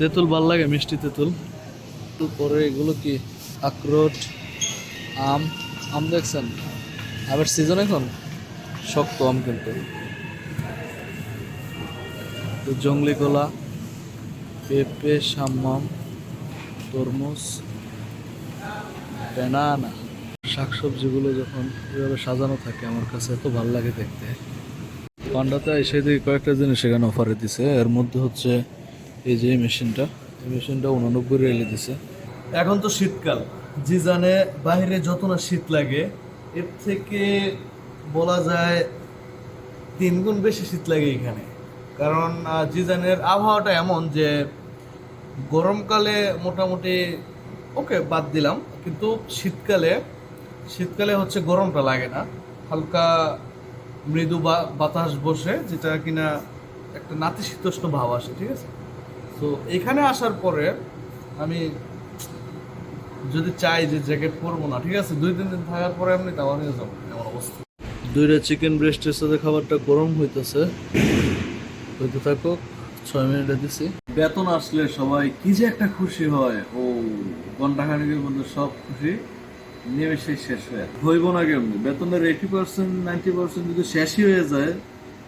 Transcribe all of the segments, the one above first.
তেঁতুল ভাল লাগে, মিষ্টি তেঁতুল। পরে এগুলো কি আখরোট, আম। আম দেখছেন আবার সিজন এখন, শক্ত আম কিন্তু। জংলি কলা, পেঁপে, সাম্মাম, তরমুজ, ব্যানানা। শাকসবজিগুলো যখন এভাবে সাজানো থাকে আমার কাছে এত ভালো লাগে দেখতে। পান্ডাতে এসে দিয়ে কয়েকটা জিনিস এখানে অফারে দিছে। এর মধ্যে হচ্ছে এই যে মেশিনটা, এই মেশিনটা 89 রিয়ালে দিছে। এখন তো শীতকাল, জিজানে বাইরে যত না শীত লাগে এর থেকে বলা যায় 3 গুণ বেশি শীত লাগে এখানে। কারণ জিজানের আবহাওয়াটা এমন যে গরমকালে মোটামুটি ওকে বাদ দিলাম, কিন্তু শীতকালে শীতকালে হচ্ছে গরমটা লাগে না, হালকা মৃদু বাতাস বসে, যেটা কিনা একটা নাতিশীতোষ্ণ ভাব আসে, ঠিক আছে। তো এখানে আসার পরে আমি যদি চাই যে জ্যাকেট পরবো না, ঠিক আছে, 2-3 দিন থাকার পরে এমনি তাওয়া নিয়ে যাবো, এমন অবস্থা। 2টা চিকেন ব্রেস্টের সাথে খাবারটা গরম হইতেছে, হইতে থাকুক। 6 মিনিটে দিছি। বেতন আসলে সবাই কি যে একটা খুশি হয়, ও ঘন্টাখানেকের মধ্যে সব খুশি নিমেষেই শেষ হইব না কেমনি। বেতনের 80% 90% যদি শেষই হয়ে যায়,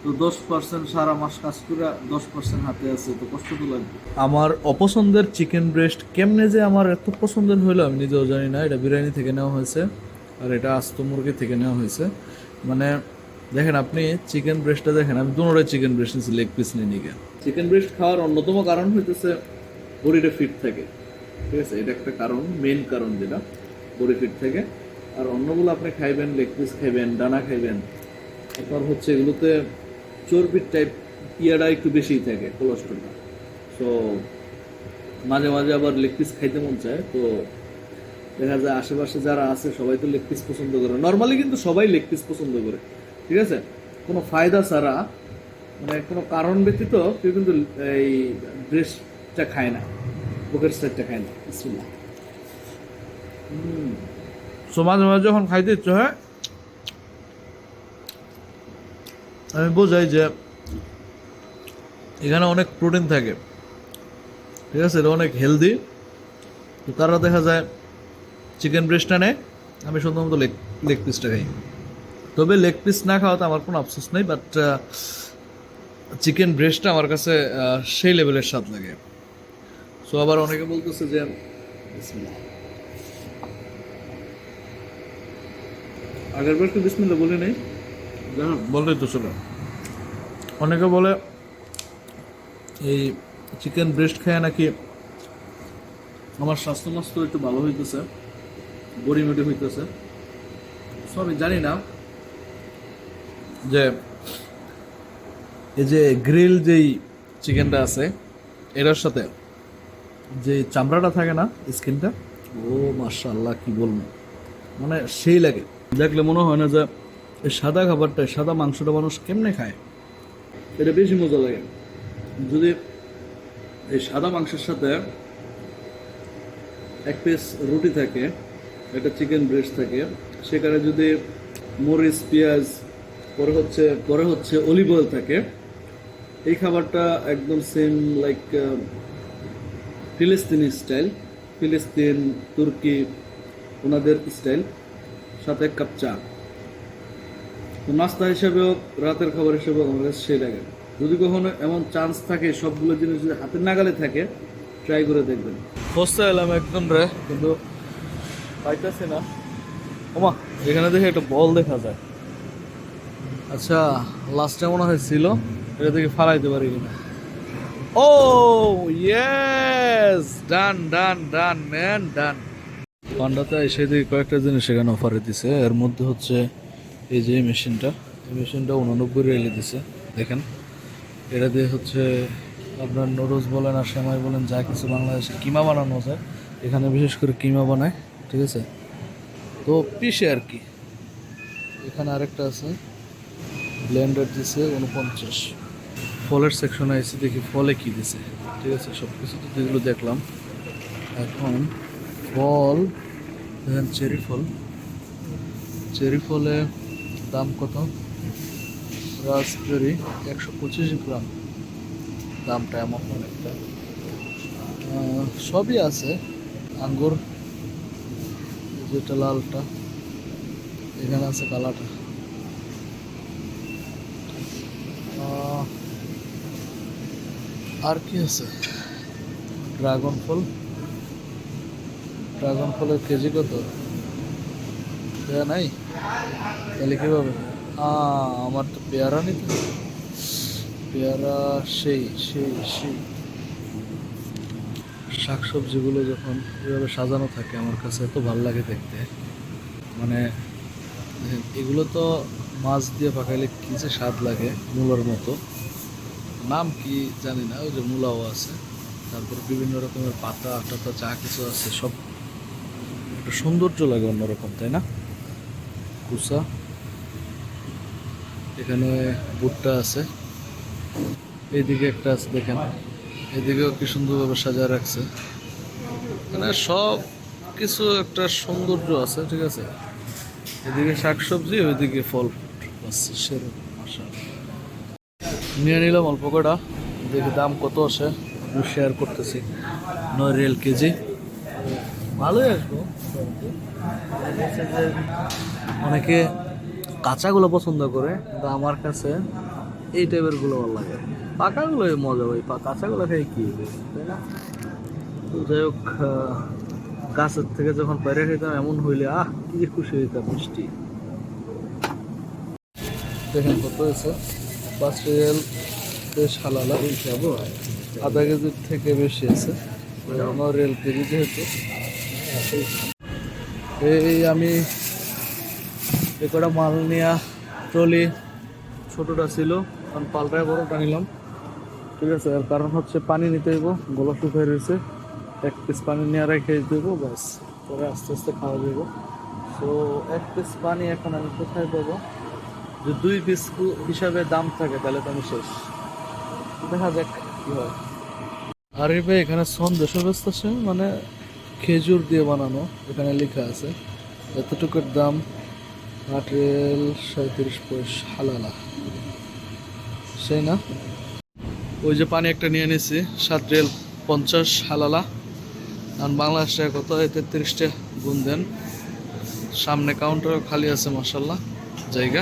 তো 10% সারা মাস কাজ করে 10% হাতে আছে, তো কষ্ট তো লাগবে। আমার অপছন্দের চিকেন ব্রেস্ট কেমনে যে আমার এত পছন্দের হইলো আমি নিজেও জানি না। এটা বিরিয়ানি থেকে নেওয়া হয়েছে, আর এটা আস্ত মুরগি থেকে নেওয়া হয়েছে। মানে দেখেন আপনি চিকেন ব্রেস্টটা দেখেন, আমি দুটোটাই চিকেন ব্রেস্ট নিয়েছি, লেগ পিস নিয়ে নিয়ে। চিকেন ব্রেস্ট খাওয়ার অন্যতম কারণ হইতেছে বডিটা ফিট থাকে, ঠিক আছে, এটা একটা কারণ, মেইন কারণ যেটা বডি ফিট থাকে। আর অন্যগুলো আপনি খাইবেন, লেগ পিস খাইবেন, ডানা খাইবেন, তারপর হচ্ছে এগুলোতে চর্বির টাইপ ইয়াটা একটু বেশিই থাকে, কোলেস্ট্রলটা। সো মাঝে মাঝে আবার লেগ পিস খাইতে মন চায়, তো দেখা যায় আশেপাশে যারা আছে সবাই তো লেগ পিস পছন্দ করে, নর্মালি কিন্তু সবাই লেগ পিস পছন্দ করে, ঠিক আছে, কোনো ফায়দা ছাড়া, মানে কোনো কারণ ব্যতীত কেউ কিন্তু এই ব্রেস্টটা খায় না, বুকের সাইডটা খায় না। বিসমিল্লাহ। সো মাঝে মাঝে যখন খাইতে ইচ্ছে হয় আমি বোঝাই যে এখানে অনেক প্রোটিন থাকে, ঠিক আছে, এটা অনেক হেলদি। তো তারা দেখা যায় চিকেন ব্রেস্টটা নেয়, আমি শুধুমাত্র লেগ পিসটা খাই। তবে লেগ পিস না খাওয়াতে আমার কোনো আফসোস নেই, বাট চিকেন ব্রেস্টটা আমার কাছে সেই লেভেলের স্বাদ লাগে। সো আবার অনেকে বলতেছে যে আগের বার তো বিসমিল্লাহ বলি নেই, বললেই তো চলো। অনেকে বলে এই চিকেন ব্রেস্ট খায় নাকি আমার স্বাস্থ্য মাস্ত একটু ভালো হইতেছে, বডি মেডি হইতেছে। সো আমি জানি না যে এই যে গ্রিল যেই চিকেনটা আছে এটার সাথে যে চামড়াটা থাকে না, স্কিনটা, ও মাশাআল্লাহ কি বলবো, মানে সেই লাগে। দেখলে মনে হয় না যে এই সাদা খাবারটা, সাদা মাংসটা মানুষ কেমনে খায়, এটা বেশি মজা লাগে। যদি এই সাদা মাংসের সাথে এক পিস রুটি থাকে, একটা চিকেন ব্রেস্ট থাকে, সেখানে যদি মরিচ, পেঁয়াজ, পরে হচ্ছে অলিভ অয়েল থাকে, এই খাবারটা একদম সেম লাইক ফিলিস্তিনি স্টাইল, ফিলিস্তিন, তুর্কি, ওনাদের স্টাইল, সাথে 1 কাপ চা। তো নাস্তা হিসেবেও রাতের খাবার হিসেবেও আমার কাছে সেই লাগে। যদি কখনো এমন চান্স থাকে, সবগুলো জিনিস যদি হাতের নাগালে থাকে, ট্রাই করে দেখবেন। বসতে এলাম একদম রে, কিন্তু পাইতেছি না। ওমা, এখানে দেখে একটা বল দেখা যায়। আচ্ছা, লাস্টে মনে হয়েছিল এটা থেকে ফালাইতে পারি কিনা। ও ইয়েস, ডান ডান ডান ম্যান, ডান। পান্ডাতে এসে দেখি কয়েকটা জিনিস এখানে অফারে দিছে। এর মধ্যে হচ্ছে এই যে মেশিনটা, এই মেশিনটা 89 রিয়ালে দিছে। দেখেন, এটা দিয়ে হচ্ছে আপনার নুডলস বলেন আর সেমাই বলেন, যা কিছু বাংলাদেশে কিমা বানানো যায়, এখানে বিশেষ করে কিমা বানায়, ঠিক আছে। তো পিসে আর কি। এখানে আরেকটা আছে, ব্লেন্ডার দিছে 49। ফলের সেকশনে এসে দেখি ফলে কি দিছে, ঠিক আছে, সব কিছু তো এগুলো দেখলাম। এখন ফল দেখেন, চেরি ফল, চেরি ফলে দাম কত, রাসবেরি 125 গ্রাম, দামটা এমন অনেকটা। সবই আছে। আঙ্গুর, যেটা লালটা, এখানে আছে কালাটা। আহ, আর কি আছে? ড্রাগন ফল। ড্রাগন ফলের কেজি কত? দেয়া নাই, তাহলে কিভাবে? আমার তো পেয়ারা নিতে হবে। পেয়ারা, সেই সেই সেই শাকসবজিগুলো যখন এভাবে সাজানো থাকে আমার কাছে এত ভালো লাগে দেখতে। মানে দেখেন, এগুলো তো মাছ দিয়ে পাকাইলে কি যে স্বাদ লাগে, মূলার মতো। নাম কি জানি না, ওই যে মূলাও আছে, তারপর বিভিন্ন রকমের পাতা টাতা যা কিছু আছে সব, একটা সৌন্দর্য লাগে অন্যরকম, তাই না? কুসা, এখানে ভুট্টা আছে, এইদিকে একটা আছে দেখেন, এদিকেও কি সুন্দরভাবে সাজায় রাখছে। মানে সব কিছু একটা সৌন্দর্য আছে, ঠিক আছে। এদিকে শাকসবজি, ওইদিকে ফল বাস, সেরকম মাশাআল্লাহ। নিয়ে নিলাম অল্প কটা, দেখি দাম কত আসে, একটু শেয়ার করতেছি। 9 রিয়াল কেজি, ভালোই আসবো। অনেকে কাঁচাগুলো পছন্দ করে, কিন্তু আমার কাছে এই টাইপের গুলো ভালো লাগে। পাকাগুলোই মজা ভাই, কাঁচাগুলো খাই কি, তাই না? তো যাই হোক, গাছের থেকে যখন বাইরে খেতাম এমন হইলে কি যে খুশি হইতাম, মিষ্টি। দেখেন কত হয়েছে, 5 রিয়াল, বেশ হালালা। আধা কেজির থেকে বেশি আছে, 9 রিয়াল কেজি যেহেতু। এই আমি এ কটা মাল নিয়ে, ট্রলি ছোটটা ছিল, কারণ পাল্টায় বড়টা নিলাম, ঠিক আছে। আর কারণ হচ্ছে পানি নিতে হইব, গলা শুকিয়ে রয়েছে, 1 পিস পানি নিয়ে রেখে দেবো, ব্যাস, পরে আস্তে আস্তে খাওয়া যাবো। তো 1 পিস পানি এখন আমি কোথায় পাবো? যে 2 পিস হিসাবে দাম থাকে তাহলে তো আমি শেষ। দেখা যাক কি হয়। আর এই ভাই, এখানে সন্দেশ ব্যস্ত আছে, মানে খেজুর দিয়ে বানানো, এখানে লেখা আছে এতটুকুর দাম 8 রিয়াল 37 পয়সা, হালালা, সেই না? ওই যে পানি একটা নিয়ে নিয়েছি, 7 রিয়াল 50 হালালা। আর বাংলাদেশ টাকা কত? 33টা গুণ দেন। সামনে কাউন্টারও খালি আছে, মাসাল্লাহ, জায়গা।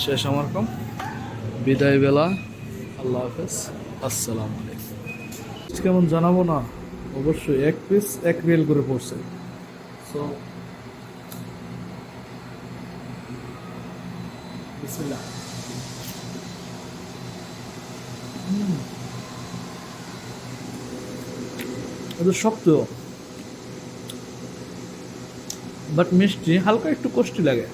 শেষ আমার কম, বিদায় বেলা, আল্লাহ হাফেজ, আসসালামু আলাইকুম। কেমন জানাবো না, অবশ্যই 1 পিস 1 রিয়াল করে পড়ছে। সো বিসমিল্লাহ। এটা শক্ত, বাট মিষ্টি, হালকা একটু কষ্টি লাগে।